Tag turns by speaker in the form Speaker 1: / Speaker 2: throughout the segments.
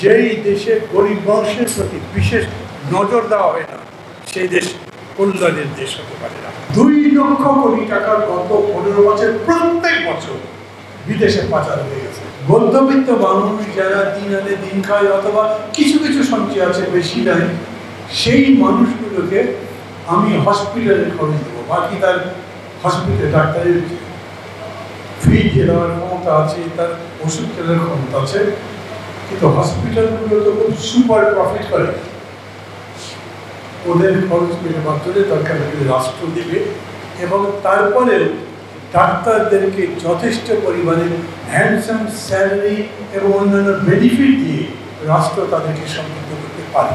Speaker 1: যেই দেশে গরিব মানুষের প্রতি বিশেষ নজর দেওয়া হয় না, সেই দেশ কল্যাণের দেশ হতে পারে না। 2 লক্ষ কোটি টাকার গত 15 বছর প্রত্যেক বছর বিদেশে পাচার হয়ে গেছে। মধ্যবিত্ত মানুষ যারা দিন আনে দিন খায় অথবা কিছু কিছু সঞ্চয় আছে, বেশি নাই, সেই মানুষগুলোকে আমি হসপিটালের খরচ দেবো, বাকি তার হসপিটাল ডাক্তারের ফি দেওয়ার ক্ষমতা আছে, তার ওষুধ কেনার ক্ষমতা আছে, কিন্তু হসপিটালগুলো তো খুব সুপার প্রফিট করে। ওদের খরচ পেতে মাত্রে দরকার হলে রাষ্ট্র দেবে, এবং তারপরে ডাক্তারদেরকে যথেষ্ট পরিমাণে হ্যান্ডসাম স্যালারি এবং অন্যান্য বেনিফিট দিয়ে রাষ্ট্র তাদেরকে সমৃদ্ধ করতে পারে।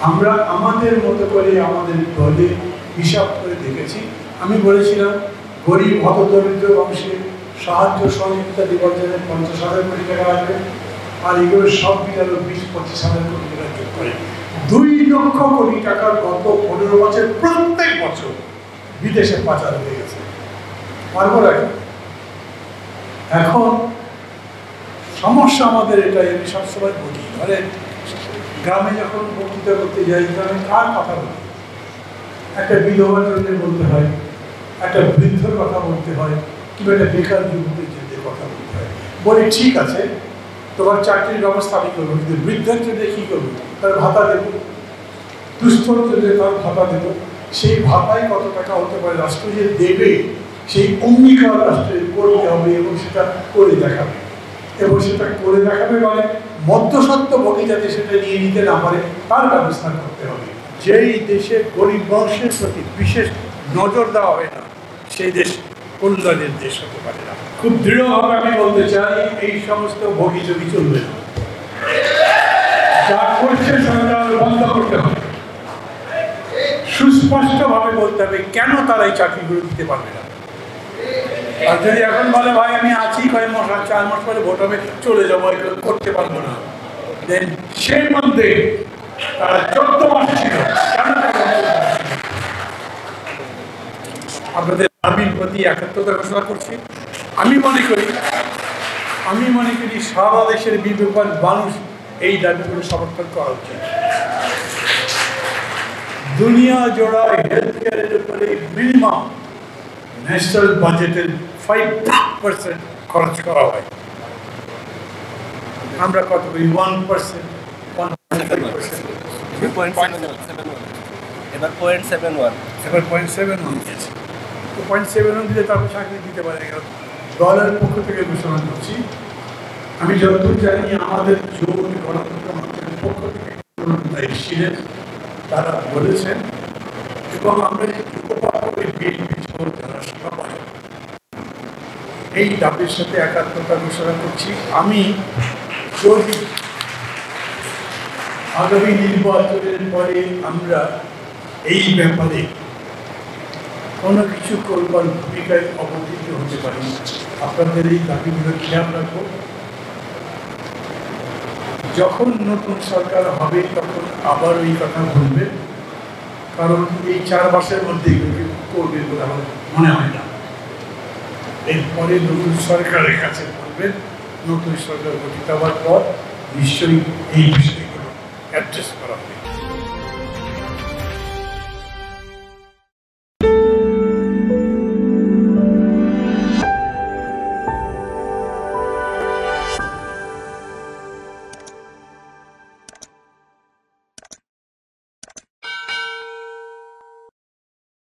Speaker 1: আমরা আমাদের মতো করে আমাদের দলে হিসাব করে দেখেছি। আমি বলেছিলাম গরিব হতদরিদ্র অংশের সাহায্য সহযোগিতা দেওয়ার জন্য 50,000 কোটি টাকা লাগবে, আর এগুলো সব মিলালো 20-25,000 কোটি টাকা যোগ করে 2 লক্ষ কোটি টাকার গত 15 বছর প্রত্যেক বছর বিদেশে পাচার হয়ে গেছে। পারবো না। এখন সমস্যা আমাদের এটাই, আমি সবসময় বলি, ধরে গ্রামে যখন বক্তৃতা করতে যাই, গ্রামে কার কথা বলি? একটা বিধবার জন্য বলতে হয়, একটা বৃদ্ধর কথা বলতে হয়, কিংবা একটা বেকার যুবকের জন্য কথা বলতে হয়। বলি ঠিক আছে, তোমার চাকরির ব্যবস্থা আমি করবো, কিন্তু বৃদ্ধের জন্য কী করবো? তার ভাতা দেবো, দুস্থর জন্য তার ভাতা দেবো। সেই ভাতায় কত টাকা হতে পারে রাষ্ট্র যে দেবে, সেই অঙ্গীকার রাষ্ট্রের করতে হবে এবং সেটা করে দেখাবে। এবং সেটা করে দেখাবে মানে মধ্যস্বত্ব ভোগী যাতে সেটা নিয়ে নিতে না পারে তার ব্যবস্থা করতে হবে। যেই দেশে গরিব মানুষের প্রতি বিশেষ নজর দেওয়া হয় না, সেই দেশ কল্যাণের দেশ হতে পারে না। খুব দৃঢ়ভাবে আমি বলতে চাই, এই সমস্ত ভোগীযোগী চলবে না। যা করছে সরকার বন্ধ করতে হবে। সুস্পষ্টভাবে বলতে হবে কেন তারা এই চাকরিগুলো দিতে পারবে না। আর যদি এখন বলে ভাই আমি আছি কয়েক মাস, 4 মাস পরে ভোট হবে চলে যাবো, এগুলো করতে পারবো না, দেন সেই মধ্যে তারা 14 মাস ছিল, কেন আপনাদের দাবির প্রতি একাত্মতা ঘোষণা করছি। আমি মনে করি সারা দেশের বিবেকবান মানুষ এই দাবিগুলো সমর্থন করা উচিত। দুনিয়া জোড়া হেলথ কেয়ারের উপরে মিনিমাম ন্যাশনাল বাজেটের 5% খরচ করা হয়। আমরা কত করি? 1%, 0.71 দিয়েছে। 0.71 দিলে তারপর চাকরি দিতে পারে। দলের পক্ষ থেকে ঘোষণা করছি, আমি যতদূর জানি আমাদের জোট গণতন্ত্র মঞ্চের পক্ষ থেকে ছিলেন, তারা বলেছেন, এবং আমরা এই দাবির সাথে একাত্মতা ঘোষণা করছি। আমি যদি আগামী নির্বাচনের পরে আমরা এই ব্যাপারে কোনো কিছু করবার ভূমিকায় অবতীর্ণ হতে পারি, আপনাদের এই দাবিগুলো খেয়াল রাখবো। যখন নতুন সরকার হবে তখন আবার এই কথা বলবে, কারণ এই 4 মাসের মধ্যে করবে বলে আমার মনে হয় না। এরপরে নতুন সরকারের কাছে বলবেন, নতুন সরকার গঠিত হওয়ার পর নিশ্চয়ই এই বিষয়গুলো অ্যাড্রেস করা হবে।